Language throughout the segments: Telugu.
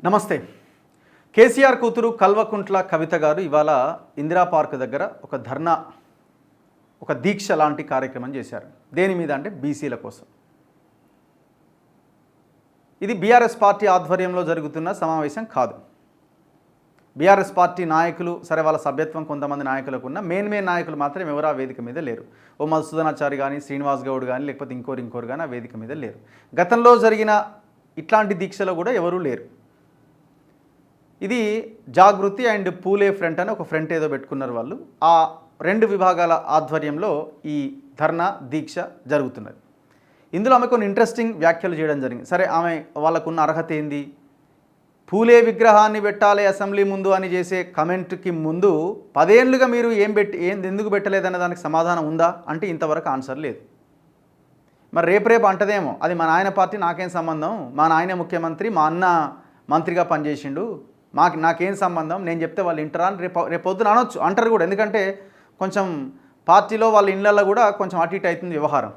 నమస్తే. కేసీఆర్ కూతురు కల్వకుంట్ల కవిత గారు ఇవాళ ఇందిరా పార్క్ దగ్గర ఒక ధర్నా, ఒక దీక్ష లాంటి కార్యక్రమం చేశారు. దేని మీద అంటే బీసీల కోసం. ఇది బీఆర్ఎస్ పార్టీ ఆధ్వర్యంలో జరుగుతున్న సమావేశం కాదు. బీఆర్ఎస్ పార్టీ నాయకులు సరే, వాళ్ళ సభ్యత్వం కొంతమంది నాయకులకు ఉన్న మెయిన్ నాయకులు మాత్రం ఎవరు ఆ వేదిక మీద లేరు. ఓ మధుసూదనాచారి కానీ, శ్రీనివాస్ గౌడ్ కానీ, లేకపోతే ఇంకోరు కానీ ఆ వేదిక మీద లేరు. గతంలో జరిగిన ఇట్లాంటి దీక్షలో కూడా ఎవరూ లేరు. ఇది జాగృతి అండ్ పూలే ఫ్రంట్ అని ఒక ఫ్రంట్ ఏదో పెట్టుకున్నారు వాళ్ళు. ఆ రెండు విభాగాల ఆధ్వర్యంలో ఈ ధర్నా దీక్ష జరుగుతున్నది. ఇందులో ఆమె కొన్ని ఇంట్రెస్టింగ్ వ్యాఖ్యలు చేయడం జరిగింది. సరే, ఆమె వాళ్ళకున్న అర్హత ఏంది, పూలే విగ్రహాన్ని పెట్టాలి అసెంబ్లీ ముందు అని చేసే కమెంట్కి ముందు 10 ఏళ్ళుగా మీరు ఎందుకు పెట్టలేదనే దానికి సమాధానం ఉందా అంటే ఇంతవరకు ఆన్సర్ లేదు. మరి రేపు అంటదేమో, అది మా నాయన పార్టీ, నాకేం సంబంధం, మా నాయన ముఖ్యమంత్రి, మా అన్న మంత్రిగా పనిచేసిండు, నాకేం సంబంధం, నేను చెప్తే వాళ్ళు ఇంటరా అని రేపు పొద్దున అనొచ్చు, అంటారు కూడా. ఎందుకంటే కొంచెం పార్టీలో వాళ్ళ ఇళ్ళల్లో కూడా కొంచెం అటు ఇటు అవుతుంది వ్యవహారం.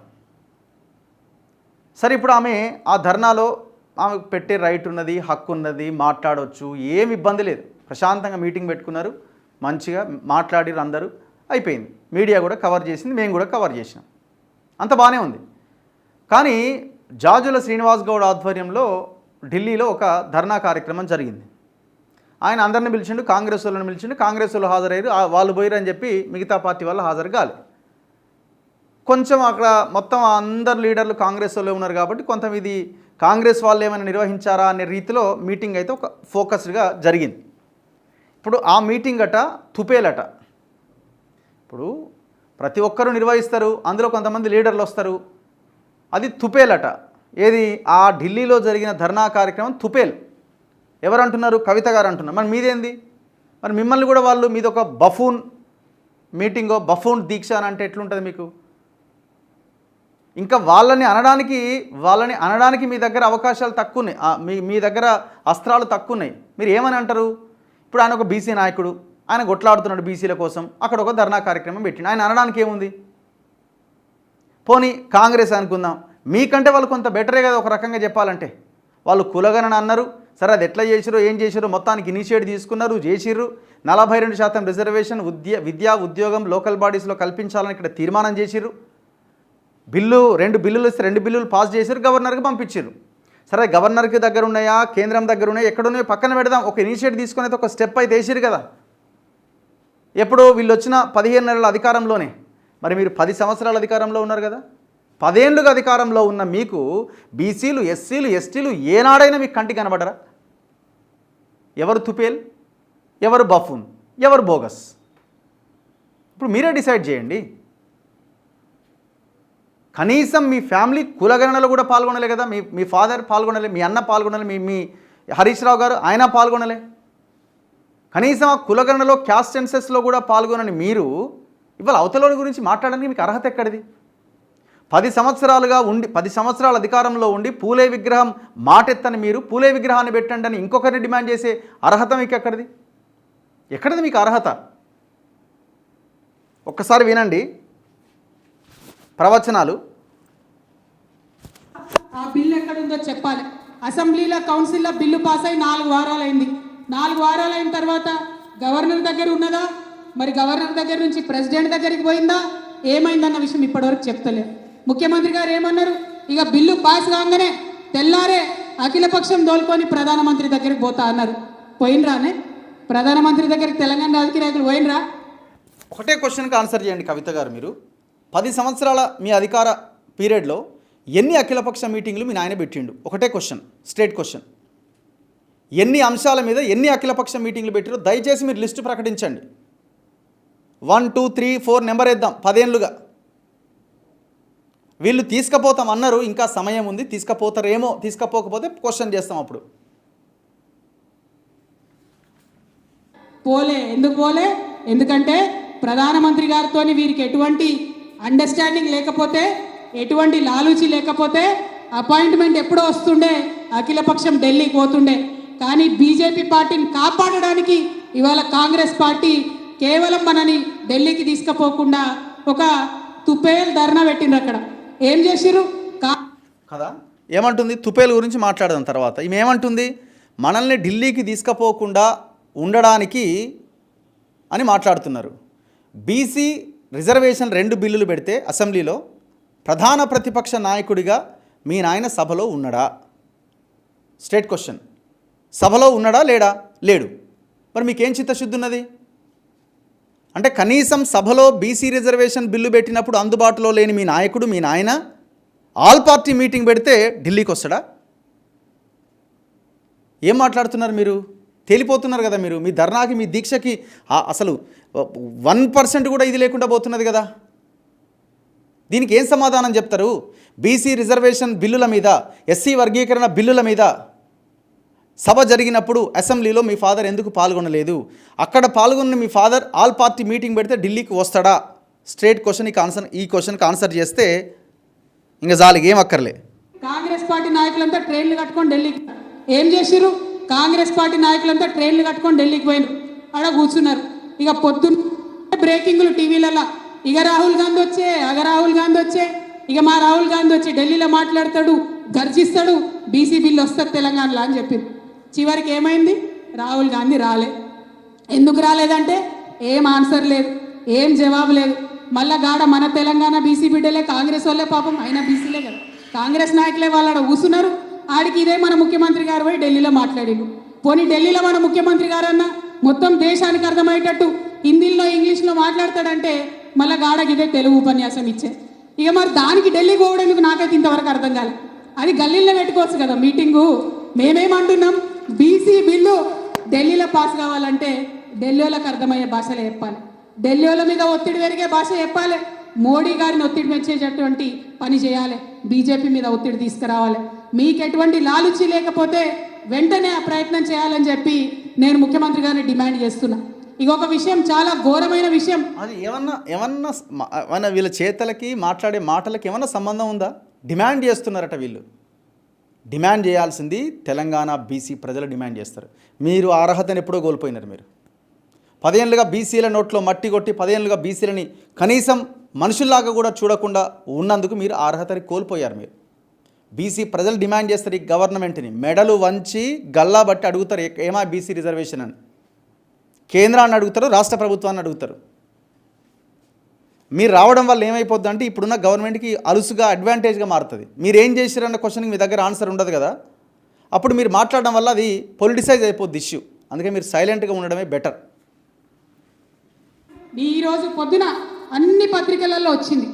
సరే, ఇప్పుడు ఆమె ఆ ధర్నాలో ఆమెకు పెట్టే రైట్ ఉన్నది, హక్కు ఉన్నది, మాట్లాడవచ్చు, ఏమి ఇబ్బంది లేదు. ప్రశాంతంగా మీటింగ్ పెట్టుకున్నారు, మంచిగా మాట్లాడిరు, అందరూ అయిపోయింది. మీడియా కూడా కవర్ చేసింది, మేము కూడా కవర్ చేసినాం, అంత బాగానే ఉంది. కానీ జాజుల శ్రీనివాస్ గౌడ్ ఆధ్వర్యంలో ఢిల్లీలో ఒక ధర్నా కార్యక్రమం జరిగింది. ఆయన అందరిని పిలిచిండు, కాంగ్రెస్ వాళ్ళని పిలిచిండు, కాంగ్రెస్ వాళ్ళు హాజరయ్యారు, వాళ్ళు పోయారు అని చెప్పి మిగతా పార్టీ వాళ్ళు హాజరు కాలే. కొంచెం అక్కడ మొత్తం అందరు లీడర్లు కాంగ్రెస్ వాళ్ళు ఉన్నారు కాబట్టి కొంత ఇది కాంగ్రెస్ వాళ్ళు ఏమైనా నిర్వహించారా అనే రీతిలో మీటింగ్ అయితే ఒక ఫోకస్డ్గా జరిగింది. ఇప్పుడు ఆ మీటింగ్ అట తుపేలట. ఇప్పుడు ప్రతి ఒక్కరూ నిర్వహిస్తారు, అందులో కొంతమంది లీడర్లు వస్తారు, అది తుపేలట. ఏది ఆ ఢిల్లీలో జరిగిన ధర్నా కార్యక్రమం తుపేల్. ఎవరు అంటున్నారు? కవిత గారు అంటున్నారు. మరి మీదేంది? మరి మిమ్మల్ని కూడా వాళ్ళు మీది ఒక బఫూన్ మీటింగో, బఫూన్ దీక్ష అని అంటే ఎట్లుంటుంది మీకు? ఇంకా వాళ్ళని అనడానికి మీ దగ్గర అవకాశాలు తక్కువ ఉన్నాయి, మీ దగ్గర అస్త్రాలు తక్కువ ఉన్నాయి. మీరు ఏమని అంటారు? ఇప్పుడు ఆయన ఒక బీసీ నాయకుడు, ఆయన కొట్లాడుతున్నాడు బీసీల కోసం, అక్కడ ఒక ధర్నా కార్యక్రమం పెట్టిండు, ఆయన అనడానికి ఏముంది? పోనీ కాంగ్రెస్ అనుకుందాం, మీకంటే వాళ్ళు కొంత బెటరే కదా ఒక రకంగా చెప్పాలంటే. వాళ్ళు కులగణన అన్నారు, సరే అది ఎట్లా చేసిరో ఏం చేసిరో మొత్తానికి ఇనిషియేట్ తీసుకున్నారు, చేసిర్రు. 42% రిజర్వేషన్ విద్యా ఉద్యోగం లోకల్ బాడీస్లో కల్పించాలని ఇక్కడ తీర్మానం చేసిర్రు. రెండు బిల్లులు ఇస్తే 2 బిల్లులు పాస్ చేశారు, గవర్నర్కి పంపించారు. సరే, గవర్నర్కి దగ్గర ఉన్నాయా, కేంద్రం దగ్గర ఉన్నాయా, ఎక్కడున్నాయో పక్కన పెడదాం, ఒక ఇనిషియేట్ తీసుకుని అయితే ఒక స్టెప్ అయితే వేసిరు కదా. ఎప్పుడు వీళ్ళు వచ్చిన 15 నెలల అధికారంలోనే. మరి మీరు 10 సంవత్సరాల అధికారంలో ఉన్నారు కదా. 10 ఏళ్ళుగా అధికారంలో ఉన్న మీకు బీసీలు, ఎస్సీలు, ఎస్టీలు ఏనాడైనా మీకు కంటికి కనబడరా? ఎవరు తుపేల్, ఎవరు బఫూన్, ఎవరు బోగస్? ఇప్పుడు మీరే డిసైడ్ చేయండి. కనీసం మీ ఫ్యామిలీ కులగణనలో కూడా పాల్గొనలే కదా. మీ ఫాదర్ పాల్గొనలే, మీ అన్న పాల్గొనలే, మీ హరీష్ రావు గారు ఆయన పాల్గొనలే. కనీసం ఆ కులగణనలో క్యాస్ట్ సెన్సెస్లో కూడా పాల్గొనని మీరు ఇవాళ అవతల గురించి మాట్లాడడానికి మీకు అర్హత ఎక్కడిది? 10 సంవత్సరాల అధికారంలో ఉండి పూలే విగ్రహం మాటెత్తని మీరు పూలే విగ్రహాన్ని పెట్టండి అని ఇంకొకరిని డిమాండ్ చేసే అర్హత మీకు ఎక్కడిది? ఎక్కడిది మీకు అర్హత? ఒక్కసారి వినండి ప్రవచనాలు. ఆ బిల్లు ఎక్కడుందో చెప్పాలి. అసెంబ్లీలో, కౌన్సిల్లో బిల్లు పాస్ అయి 4 వారాలు అయింది. 4 వారాలు అయిన తర్వాత గవర్నర్ దగ్గర ఉన్నదా? మరి గవర్నర్ దగ్గర నుంచి ప్రెసిడెంట్ దగ్గరికి పోయిందా? ఏమైందన్న విషయం ఇప్పటివరకు చెప్తలేదు. ముఖ్యమంత్రి గారు ఏమన్నారు? ఇక బిల్లు పాస్ కాగానే తెల్లారే అఖిలపక్షం దోలుకొని ప్రధానమంత్రి దగ్గరికి పోతా అన్నారు. పోయినరానే ప్రధానమంత్రి దగ్గరికి తెలంగాణ రాజకీయ నాయకులు పోయినరా? ఒకటే క్వశ్చన్కి ఆన్సర్ చేయండి కవిత గారు. మీరు 10 సంవత్సరాల మీ అధికార పీరియడ్లో ఎన్ని అఖిలపక్ష మీటింగ్లు మీ నాయన పెట్టిండు? ఒకటే క్వశ్చన్, స్ట్రేట్ క్వశ్చన్. ఎన్ని అంశాల మీద ఎన్ని అఖిలపక్ష మీటింగ్లు పెట్టారో దయచేసి మీరు లిస్టు ప్రకటించండి. 1, 2, 3, 4 నెంబర్ వేద్దాం. 10 ఏళ్ళుగా వీళ్ళు తీసుకుపోతాం అన్నారు, ఇంకా సమయం ఉంది, తీసుకుపోతారేమో, తీసుకుపోకపోతే క్వశ్చన్ చేస్తాం అప్పుడు. పోలే. ఎందుకు పోలే? ఎందుకంటే ప్రధానమంత్రి గారితో వీరికి ఎటువంటి అండర్స్టాండింగ్ లేకపోతే, ఎటువంటి లాలూచి లేకపోతే అపాయింట్మెంట్ ఎప్పుడో వస్తుండే, అఖిలపక్షం ఢిల్లీకి పోతుండే. కానీ బీజేపీ పార్టీని కాపాడడానికి ఇవాళ కాంగ్రెస్ పార్టీ కేవలం మనని ఢిల్లీకి తీసుకుపోకుండా ఒక తుపేల్ ధర్నా పెట్టిండ్రు. అక్కడ ఏం చేసిర్రు కదా? ఏమంటుంది? తుపేల్ గురించి మాట్లాడదాం తర్వాత. ఈమె ఏమంటుంది? మనల్ని ఢిల్లీకి తీసుకుపోకుండా ఉండడానికి అని మాట్లాడుతున్నారు. బీసీ రిజర్వేషన్ 2 బిల్లులు పెడితే అసెంబ్లీలో ప్రధాన ప్రతిపక్ష నాయకుడిగా మీ నాయన సభలో ఉన్నాడా? Straight question. సభలో ఉన్నాడా లేడా? లేడు. మరి మీకేం చిత్తశుద్ధి ఉన్నది? అంటే కనీసం సభలో బీసీ రిజర్వేషన్ బిల్లు పెట్టినప్పుడు అందుబాటులో లేని మీ నాయకుడు, మీ నాయన ఆల్ పార్టీ మీటింగ్ పెడితే ఢిల్లీకి వస్తాడా? ఏం మాట్లాడుతున్నారు మీరు? తేలిపోతున్నారు కదా మీరు. మీ ధర్నాకి, మీ దీక్షకి అసలు 1% కూడా ఇది లేకుండా పోతున్నది కదా. దీనికి ఏం సమాధానం చెప్తారు? బీసీ రిజర్వేషన్ బిల్లుల మీద, ఎస్సీ వర్గీకరణ బిల్లుల మీద సభ జరిగినప్పుడు అసెంబ్లీలో మీ ఫాదర్ ఎందుకు పాల్గొనలేదు? అక్కడ పాల్గొన్న మీ ఫాదర్ ఆల్ పార్టీ మీటింగ్ పెడితే ఢిల్లీకి వస్తాడా? Straight question. ఈ క్వశ్చన్కి ఆన్సర్ చేస్తే ఇంకా చాలు, ఏం అక్కర్లే. కాంగ్రెస్ పార్టీ నాయకులంతా ట్రైన్లు కట్టుకొని ఢిల్లీకి ఏం చేసిర్రు? కాంగ్రెస్ పార్టీ నాయకులంతా ట్రైన్లు కట్టుకొని ఢిల్లీకి పోయినారు. ఆడ కూర్చున్నారు. ఇక పొద్దున్న బ్రేకింగ్లు టీవీలలో, ఇక రాహుల్ గాంధీ వచ్చే ఇక మా రాహుల్ గాంధీ వచ్చి ఢిల్లీలో మాట్లాడతాడు, గర్జిస్తాడు, బీసీ బిల్లు వస్తుంది తెలంగాణలో అని చెప్పింది. చివరికి ఏమైంది? రాహుల్ గాంధీ రాలే. ఎందుకు రాలేదంటే ఏం ఆన్సర్ లేదు, ఏం జవాబు లేదు. మళ్ళా గాడ మన తెలంగాణ బీసీ బిడ్డలే, కాంగ్రెస్ వాళ్ళే, పాపం అయినా బీసీలే కదా, కాంగ్రెస్ నాయకులే వాళ్ళు ఆడ కూర్చున్నారు. ఆడికి ఇదే మన ముఖ్యమంత్రి గారు పోయి ఢిల్లీలో మాట్లాడిండు. పోనీ ఢిల్లీలో మన ముఖ్యమంత్రి గారన్నా మొత్తం దేశానికి అర్థమయ్యేటట్టు హిందీలో ఇంగ్లీష్లో మాట్లాడతాడంటే మళ్ళీ గాడకి ఇదే తెలుగు ఉపన్యాసం ఇచ్చే. ఇక మరి దానికి ఢిల్లీకి పోవడానికి నాకైతే ఇంతవరకు అర్థం కాలేదు. అది గల్లీలో పెట్టుకోవచ్చు కదా మీటింగు. మేమేమంటున్నాం, బీసీ బిల్లు ఢిల్లీలో పాస్ కావాలంటే ఢిల్లీ వాళ్ళకి అర్థమయ్యే భాషలో చెప్పాలి, ఢిల్లీ వాళ్ళ మీద ఒత్తిడి పెరిగే భాష చెప్పాలి, మోడీ గారిని ఒత్తిడి పెంచేటటువంటి పని చేయాలి, బీజేపీ మీద ఒత్తిడి తీసుకురావాలి. మీకు ఎటువంటి లాలుచి లేకపోతే వెంటనే ఆ ప్రయత్నం చేయాలని చెప్పి నేను ముఖ్యమంత్రి గారిని డిమాండ్ చేస్తున్నా. ఇంకొక విషయం, చాలా ఘోరమైన విషయం. అది ఏమన్నా వీళ్ళ చేతలకి, మాట్లాడే మాటలకి ఏమన్నా సంబంధం ఉందా? డిమాండ్ చేస్తున్నారట వీళ్ళు. డిమాండ్ చేయాల్సింది తెలంగాణ బీసీ ప్రజలు డిమాండ్ చేస్తారు. మీరు ఆ అర్హతను ఎప్పుడో కోల్పోయినారు. మీరు 10 ఏళ్ళుగా బీసీల నోట్లో మట్టి కొట్టి 10 ఏళ్ళుగా బీసీలని కనీసం మనుషుల్లాగా కూడా చూడకుండా ఉన్నందుకు మీరు ఆ అర్హతని కోల్పోయారు. మీరు బీసీ ప్రజలు డిమాండ్ చేస్తారు ఈ గవర్నమెంట్ని, మెడలు వంచి గల్లా బట్టి అడుగుతారు ఏమా బీసీ రిజర్వేషన్ అని. కేంద్రాన్ని అడుగుతారు, రాష్ట్ర ప్రభుత్వాన్ని అడుగుతారు. మీరు రావడం వల్ల ఏమైపోద్ది అంటే ఇప్పుడున్న గవర్నమెంట్కి అలుసుగా, అడ్వాంటేజ్గా మారుతుంది. మీరు ఏం చేశారన్న క్వశ్చన్కి మీ దగ్గర ఆన్సర్ ఉండదు కదా. అప్పుడు మీరు మాట్లాడడం వల్ల అది పొలిటిసైజ్ అయిపోద్ది ఇష్యూ. అందుకే మీరు సైలెంట్గా ఉండడమే బెటర్. ఈరోజు పొద్దున అన్ని పత్రికలలో వచ్చింది.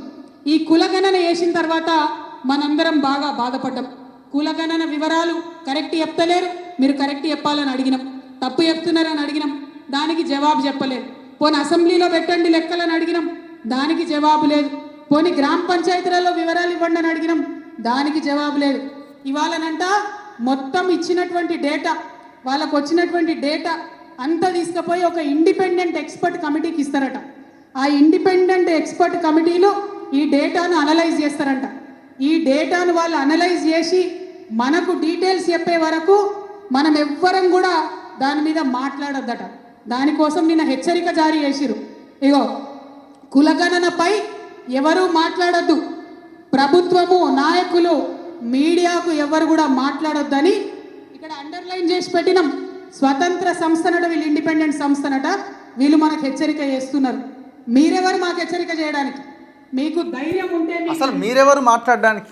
ఈ కులగణన వేసిన తర్వాత మనందరం బాగా బాధపడ్డాం. కులగణన వివరాలు కరెక్ట్ చెప్తలేరు, మీరు కరెక్ట్ చెప్పాలని అడిగినాం, తప్పు చెప్తున్నారని అడిగినాం, దానికి జవాబు చెప్పలేదు. పోనీ అసెంబ్లీలో పెట్టండి లెక్కలని అడిగినాం, దానికి జవాబు లేదు. పోనీ గ్రామ పంచాయతీలలో వివరాలు ఇవ్వండి అని అడిగినాం, దానికి జవాబు లేదు. ఇవాళనంట మొత్తం ఇచ్చినటువంటి డేటా, వాళ్ళకు వచ్చినటువంటి డేటా అంతా తీసుకుపోయి ఒక ఇండిపెండెంట్ ఎక్స్పర్ట్ కమిటీకి ఇస్తారట. ఆ ఇండిపెండెంట్ ఎక్స్పర్ట్ కమిటీలో ఈ డేటాను అనలైజ్ చేస్తారంట. ఈ డేటాను వాళ్ళు అనలైజ్ చేసి మనకు డీటెయిల్స్ చెప్పే వరకు మనం ఎవ్వరం కూడా దాని మీద మాట్లాడొద్దట. దానికోసం నిన్న హెచ్చరిక జారీ చేసిరు. ఇగో, కులగణనపై ఎవరు మాట్లాడొద్దు, ప్రభుత్వము, నాయకులు, మీడియాకు ఎవరు కూడా మాట్లాడొద్దని ఇక్కడ అండర్లైన్ చేసి పెట్టినాం. స్వతంత్ర సంస్థనట వీళ్ళు, ఇండిపెండెంట్ సంస్థనట వీళ్ళు మనకు హెచ్చరిక చేస్తున్నారు. మీరెవరు మాకు హెచ్చరిక చేయడానికి? మీకు ధైర్యం ఉంటే అసలు మీరెవరు మాట్లాడడానికి?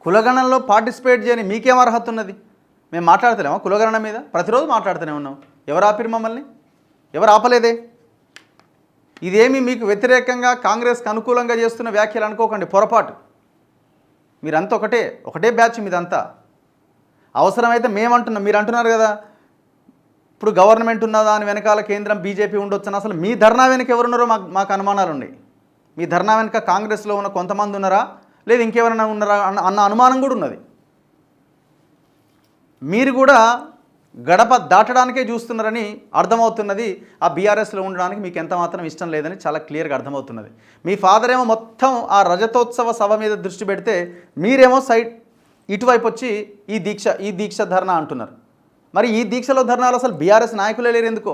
కులగణనలో పార్టిసిపేట్ చేయని మీకేం అర్హత ఉన్నది? మేము మాట్లాడతలేమా కులగణన మీద? ప్రతిరోజు మాట్లాడుతూనే ఉన్నాం. ఎవరు ఆపిరు మమ్మల్ని? ఎవరు ఆపలేదే. ఇదేమి మీకు వ్యతిరేకంగా, కాంగ్రెస్కి అనుకూలంగా చేస్తున్న వ్యాఖ్యలు అనుకోకండి, పొరపాటు. మీరంతా ఒకటే బ్యాచ్ మీదంతా. అవసరమైతే మేమంటున్నాం, మీరు అంటున్నారు కదా ఇప్పుడు గవర్నమెంట్ ఉన్నదా అని వెనకాల కేంద్రం బీజేపీ ఉండొచ్చని. అసలు మీ ధర్నా వెనక ఎవరున్నారో మాకు అనుమానాలు ఉన్నాయి. మీ ధర్నా వెనక కాంగ్రెస్లో ఉన్న కొంతమంది ఉన్నారా, లేదు ఇంకెవరైనా ఉన్నారా అన్న అనుమానం కూడా ఉన్నది. మీరు కూడా గడప దాటడానికే చూస్తున్నారని అర్థమవుతున్నది. ఆ బీఆర్ఎస్లో ఉండడానికి మీకు ఎంత మాత్రం ఇష్టం లేదని చాలా క్లియర్గా అర్థమవుతున్నది. మీ ఫాదర్ ఏమో మొత్తం ఆ రజతోత్సవ సభ మీద దృష్టి పెడితే మీరేమో సైడ్ ఇటువైపు వచ్చి ఈ దీక్ష ధర్నా అంటున్నారు. మరి ఈ దీక్షలో ధర్నాలు అసలు బీఆర్ఎస్ నాయకులే లేరు ఎందుకో.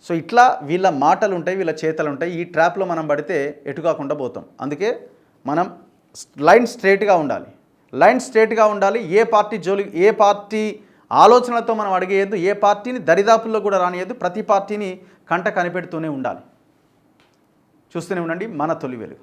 సో ఇట్లా వీళ్ళ మాటలు ఉంటాయి, వీళ్ళ చేతలు ఉంటాయి. ఈ ట్రాప్లో మనం పడితే ఎటు కాకుండా పోతాం. అందుకే మనం లైన్ స్ట్రైట్గా ఉండాలి. లైన్ స్ట్రేట్గా ఉండాలి. ఏ పార్టీ ఆలోచనలతో మనం అడిగేయద్దు, ఏ పార్టీని దరిదాపుల్లో కూడా రానియద్దు. ప్రతి పార్టీని కంట కనిపెడుతూనే ఉండాలి. చూస్తూనే ఉండండి మన తొలి వెలుగు.